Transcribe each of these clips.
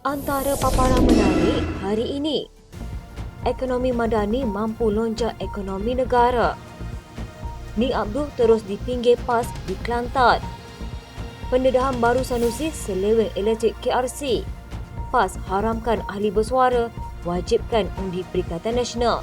Antara paparan menarik hari ini, ekonomi madani mampu lonjak ekonomi negara. Nik Abdul terus dipinggir PAS di Kelantan. Pendedahan baru Sanusi seleweng elektrik KRC. PAS haramkan ahli bersuara, wajibkan undi Perikatan Nasional.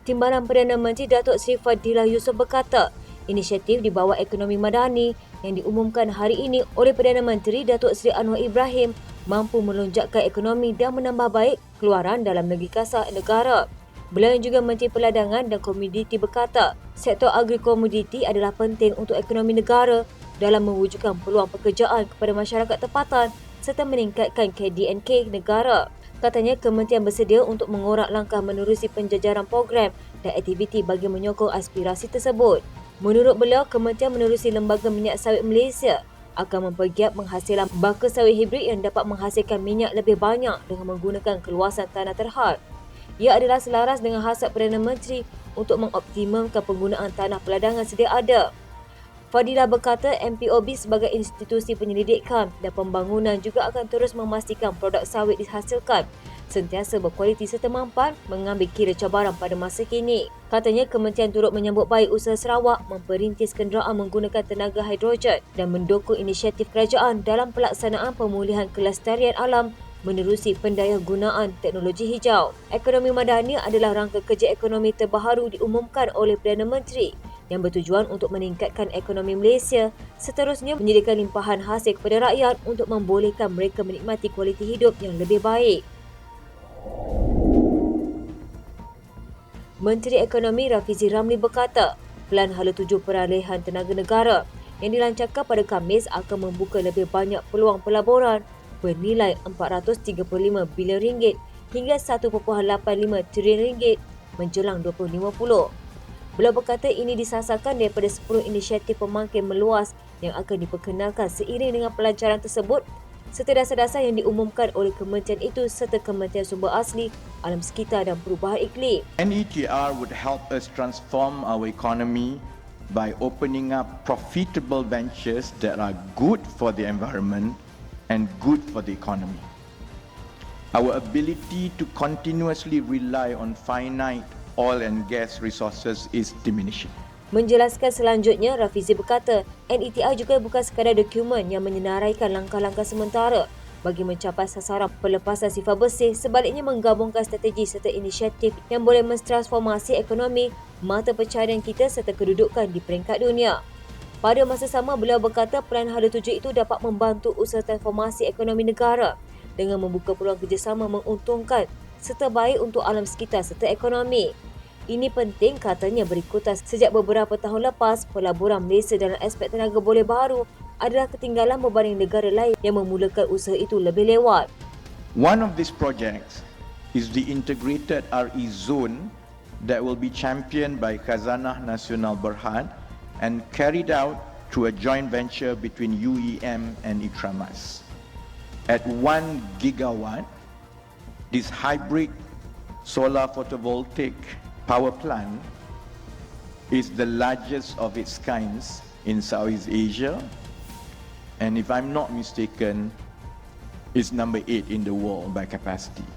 Timbalan Perdana Menteri Datuk Seri Fadilah Yusof berkata, inisiatif di bawah ekonomi madani yang diumumkan hari ini oleh Perdana Menteri Datuk Seri Anwar Ibrahim mampu melonjakkan ekonomi dan menambah baik keluaran dalam negeri kasar negara. Beliau yang juga Menteri Perdagangan dan Komoditi berkata, sektor agri-komoditi adalah penting untuk ekonomi negara dalam mewujudkan peluang pekerjaan kepada masyarakat tempatan serta meningkatkan KDNK negara. Katanya kementerian bersedia untuk mengorak langkah menerusi penjajaran program dan aktiviti bagi menyokong aspirasi tersebut. Menurut beliau, kementerian menerusi Lembaga Minyak Sawit Malaysia akan mempergiat penghasilan baka sawit hibrid yang dapat menghasilkan minyak lebih banyak dengan menggunakan keluasan tanah terhad. Ia adalah selaras dengan hasrat Perdana Menteri untuk mengoptimumkan penggunaan tanah peladangan sedia ada. Fadilah berkata MPOB sebagai institusi penyelidikan dan pembangunan juga akan terus memastikan produk sawit dihasilkan sentiasa berkualiti serta mampan mengambil kira cabaran pada masa kini. Katanya kementerian turut menyambut baik usaha Sarawak memperintis kenderaan menggunakan tenaga hidrogen dan mendukung inisiatif kerajaan dalam pelaksanaan pemulihan kelestarian alam menerusi pendayagunaan teknologi hijau. Ekonomi madani adalah rangka kerja ekonomi terbaru diumumkan oleh Perdana Menteri yang bertujuan untuk meningkatkan ekonomi Malaysia, seterusnya menyediakan limpahan hasil kepada rakyat untuk membolehkan mereka menikmati kualiti hidup yang lebih baik. Menteri Ekonomi Rafizi Ramli berkata, Pelan Hala 7 Peralihan Tenaga Negara yang dilancarkan pada Khamis akan membuka lebih banyak peluang pelaburan bernilai RM435 bilion hingga RM1.85 triliun menjelang 2050. Beliau berkata ini disasarkan daripada 10 inisiatif pemangkin meluas yang akan diperkenalkan seiring dengan pelancaran tersebut serta dasar-dasar yang diumumkan oleh kementerian itu serta Kementerian Sumber Asli, Alam Sekitar dan Perubahan Iklim. NETR would help us transform our economy by opening up profitable ventures that are good for the environment and good for the economy. Our ability to continuously rely on finite oil and gas resources is diminishing. Menjelaskan selanjutnya, Rafizi berkata, NETR juga bukan sekadar dokumen yang menyenaraikan langkah-langkah sementara bagi mencapai sasaran pelepasan sifar bersih, sebaliknya menggabungkan strategi serta inisiatif yang boleh mentransformasi ekonomi, mata pencaharian kita serta kedudukan di peringkat dunia. Pada masa sama, beliau berkata Pelan Hala 7 itu dapat membantu usaha transformasi ekonomi negara dengan membuka peluang kerjasama menguntungkan serta baik untuk alam sekitar serta ekonomi. Ini penting katanya berikutan sejak beberapa tahun lepas pelaburan Malaysia dalam aspek tenaga boleh baru adalah ketinggalan berbanding negara lain yang memulakan usaha itu lebih lewat. One of these projects is the integrated RE zone that will be championed by Khazanah Nasional Berhad and carried out through a joint venture between UEM and Ikramas. At 1 gigawatt, this hybrid solar photovoltaic power plant is the largest of its kinds in Southeast Asia, and if I'm not mistaken, is number 8 in the world by capacity.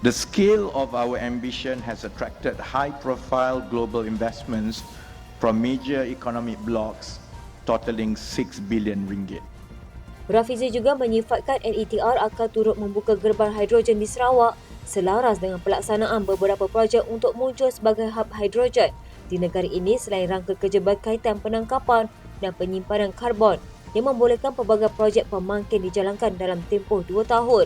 The scale of our ambition has attracted high-profile global investments from major economic blocs totaling RM6 billion. Rafizi juga menyifatkan NETR akan turut membuka gerbang hidrogen di Sarawak selaras dengan pelaksanaan beberapa projek untuk muncul sebagai hub hidrogen di negara ini selain rangka kerja berkaitan penangkapan dan penyimpanan karbon yang membolehkan pelbagai projek pemangkin dijalankan dalam tempoh 2 tahun.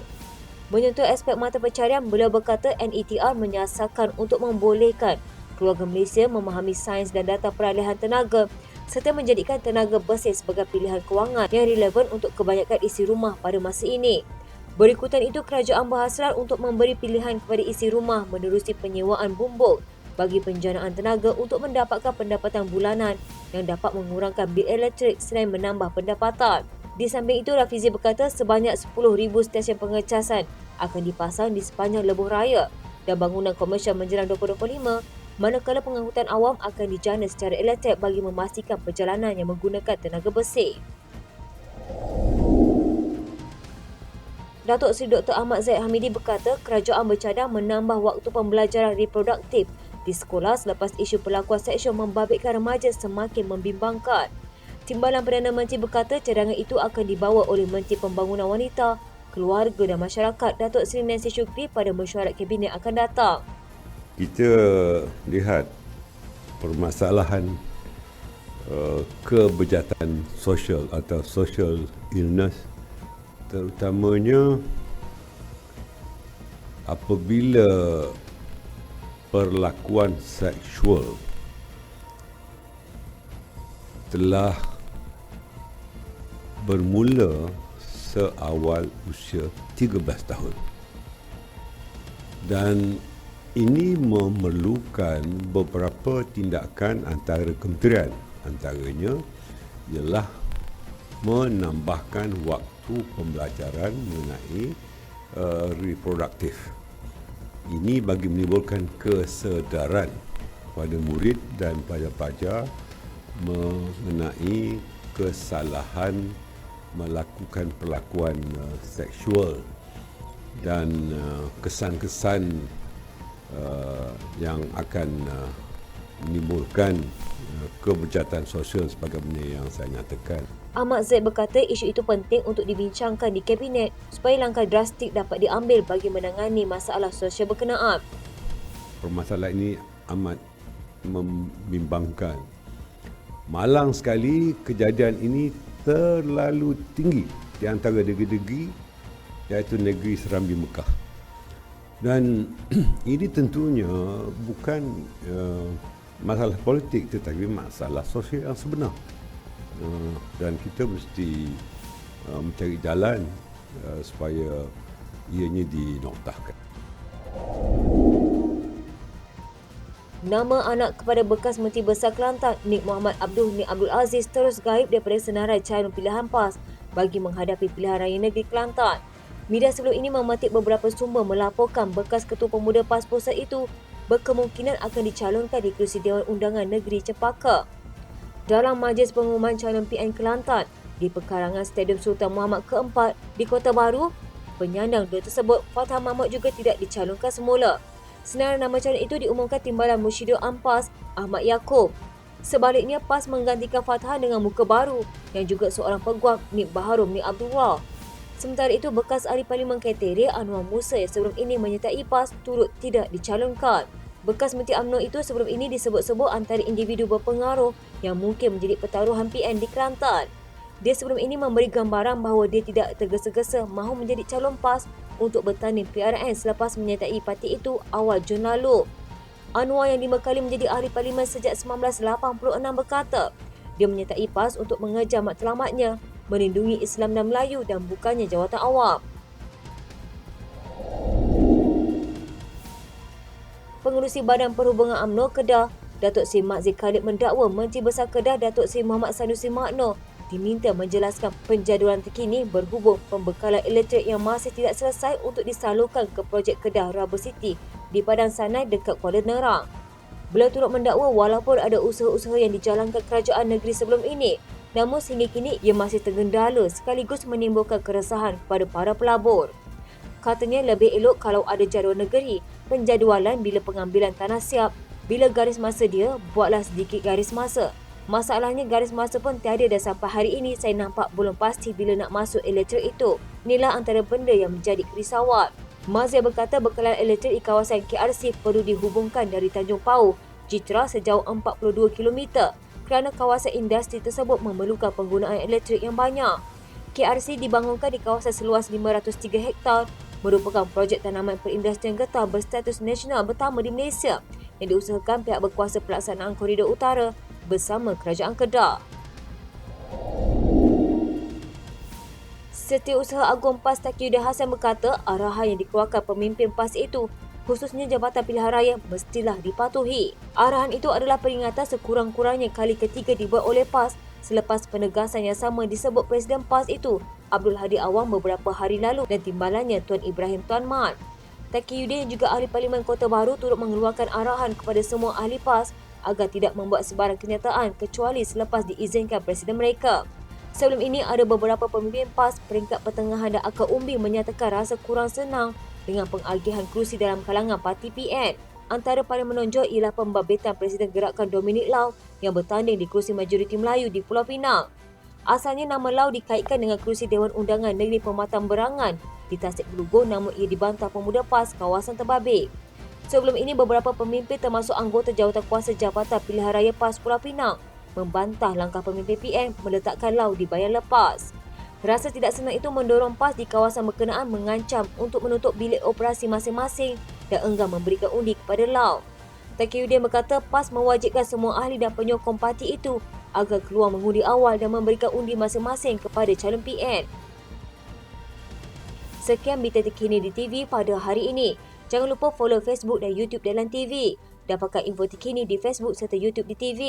Menyentuh aspek mata pencaharian, beliau berkata NETR menyasarkan untuk membolehkan keluarga Malaysia memahami sains dan data peralihan tenaga serta menjadikan tenaga bersih sebagai pilihan kewangan yang relevan untuk kebanyakan isi rumah pada masa ini. Berikutan itu, kerajaan berhasrat untuk memberi pilihan kepada isi rumah menerusi penyewaan bumbung bagi penjanaan tenaga untuk mendapatkan pendapatan bulanan yang dapat mengurangkan bil elektrik selain menambah pendapatan. Di samping itu, Rafizi berkata sebanyak 10,000 stesen pengecasan akan dipasang di sepanjang lebuh raya dan bangunan komersial menjelang 2025 manakala pengangkutan awam akan dijana secara elektrik bagi memastikan perjalanan yang menggunakan tenaga bersih. Datuk Seri Dr. Ahmad Zahid Hamidi berkata kerajaan bercadang menambah waktu pembelajaran reproduktif di sekolah selepas isu perlakuan seksual membabitkan remaja semakin membimbangkan. Timbalan Perdana Menteri berkata cadangan itu akan dibawa oleh Menteri Pembangunan Wanita, Keluarga dan Masyarakat Datuk Seri Nancy Shukri pada mesyuarat Kabinet akan datang. Kita lihat permasalahan kebejahatan sosial atau social illness, terutamanya apabila perlakuan seksual telah bermula seawal usia 13 tahun. Dan ini memerlukan beberapa tindakan antara kementerian. Antaranya ialah menambahkan waktu pembelajaran mengenai reproduktif. Ini bagi menimbulkan kesedaran pada murid dan pelajar-pelajar mengenai kesalahan melakukan perlakuan seksual dan kesan-kesan yang akan menimbulkan kebejahatan sosial sebagaimana yang saya nyatakan. Ahmad Zaid berkata isu itu penting untuk dibincangkan di Kabinet supaya langkah drastik dapat diambil bagi menangani masalah sosial berkenaan. Permasalahan ini amat membimbangkan. Malang sekali kejadian ini terlalu tinggi di antara negeri-negeri iaitu negeri Serambi Mekah. Dan ini tentunya bukan masalah politik tetapi masalah sosial yang sebenar. Dan kita mesti mencari jalan supaya ianya dinoktahkan. Nama anak kepada bekas Menteri Besar Kelantan Nik Muhammad Nik Abdul Aziz terus gaib daripada senarai calon pilihan PAS bagi menghadapi pilihan raya negeri Kelantan. Media sebelum ini memetik beberapa sumber melaporkan bekas Ketua Pemuda PAS Pusat itu berkemungkinan akan dicalonkan di kerusi Dewan Undangan Negeri Cempaka. Dalam majlis pengumuman calon PN Kelantan di pekarangan Stadium Sultan Muhammad ke-4 di Kota Baru, penyandang dua tersebut Fathah Mahmud juga tidak dicalonkan semula. Senarai nama calon itu diumumkan Timbalan Musyidur Ampas Ahmad Yaakob. Sebaliknya, PAS menggantikan Fathah dengan muka baru yang juga seorang peguam Nik Baharum Nik Abdullah. Sementara itu, bekas ahli Parlimen Kriteria Anwar Musa yang sebelum ini menyertai PAS turut tidak dicalonkan. Bekas Menteri UMNO itu sebelum ini disebut-sebut antara individu berpengaruh yang mungkin menjadi pertaruhan PN di Kelantan. Dia sebelum ini memberi gambaran bahawa dia tidak tergesa-gesa mahu menjadi calon PAS untuk bertanding PRN selepas menyertai parti itu awal Jun lalu. Anwar yang 5 kali menjadi ahli parlimen sejak 1986 berkata, dia menyertai PAS untuk mengejar matlamatnya, melindungi Islam dan Melayu dan bukannya jawatan awam. Pengerusi Badan Perhubungan UMNO Kedah, Datuk Seri Mak Zee Khalid mendakwa Menteri Besar Kedah Datuk Seri Muhammad Sanusi Makno diminta menjelaskan penjadualan terkini berhubung pembekalan elektrik yang masih tidak selesai untuk disalurkan ke projek Kedah Rubber City di Padang Sanai dekat Kuala Nerang. Beliau turut mendakwa walaupun ada usaha-usaha yang dijalankan kerajaan negeri sebelum ini, namun sehingga kini ia masih tergendala sekaligus menimbulkan keresahan kepada para pelabur. Katanya lebih elok kalau ada jadual negeri, penjadualan bila pengambilan tanah siap, bila garis masa dia, buatlah sedikit garis masa. Masalahnya garis masa pun tiada dan sampai hari ini saya nampak belum pasti bila nak masuk elektrik itu. Inilah antara benda yang menjadi kerisauan. Mazia berkata bekalan elektrik di kawasan KRC perlu dihubungkan dari Tanjung Pau, Jitra sejauh 42 km kerana kawasan industri tersebut memerlukan penggunaan elektrik yang banyak. KRC dibangunkan di kawasan seluas 503 hektar, merupakan projek tanaman perindustrian getah berstatus nasional pertama di Malaysia yang diusahakan pihak berkuasa pelaksanaan Koridor Utara bersama Kerajaan Kedah. Setiausaha Agung PAS Taqiyuddin Hassan berkata arahan yang dikeluarkan pemimpin PAS itu, khususnya Jabatan Pilihan Raya, mestilah dipatuhi. Arahan itu adalah peringatan sekurang-kurangnya kali ketiga dibuat oleh PAS selepas penegasan yang sama disebut Presiden PAS itu, Abdul Hadi Awang beberapa hari lalu dan timbalannya Tuan Ibrahim Tuan Mat. Taqiyuddin dan juga ahli Parlimen Kota Baru turut mengeluarkan arahan kepada semua ahli PAS agar tidak membuat sebarang kenyataan kecuali selepas diizinkan Presiden mereka. Sebelum ini, ada beberapa pemimpin PAS peringkat pertengahan dan akar umbi menyatakan rasa kurang senang dengan pengagihan kerusi dalam kalangan parti PN. Antara paling menonjol ialah pembabitan Presiden Gerakan Dominic Lau yang bertanding di kerusi majoriti Melayu di Pulau Pinang. Asalnya nama Lau dikaitkan dengan kerusi Dewan Undangan Negeri Pematang Berangan di Tasik Belugor, namun ia dibantah pemuda PAS kawasan Terbabit. Sebelum ini, beberapa pemimpin termasuk anggota Jawatankuasa Jabatan Pilihan Raya PAS Pulau Pinang membantah langkah pemimpin PN meletakkan Lau di bayan lepas. Rasa tidak senang itu mendorong PAS di kawasan berkenaan mengancam untuk menutup bilik operasi masing-masing dan enggan memberikan undi kepada Lau. Taqiyuddin berkata PAS mewajibkan semua ahli dan penyokong parti itu agar keluar mengundi awal dan memberikan undi masing-masing kepada calon PN. Sekian berita terkini di TV pada hari ini. Jangan lupa follow Facebook dan YouTube Dalam TV. Dapatkan info terkini di Facebook serta YouTube di TV.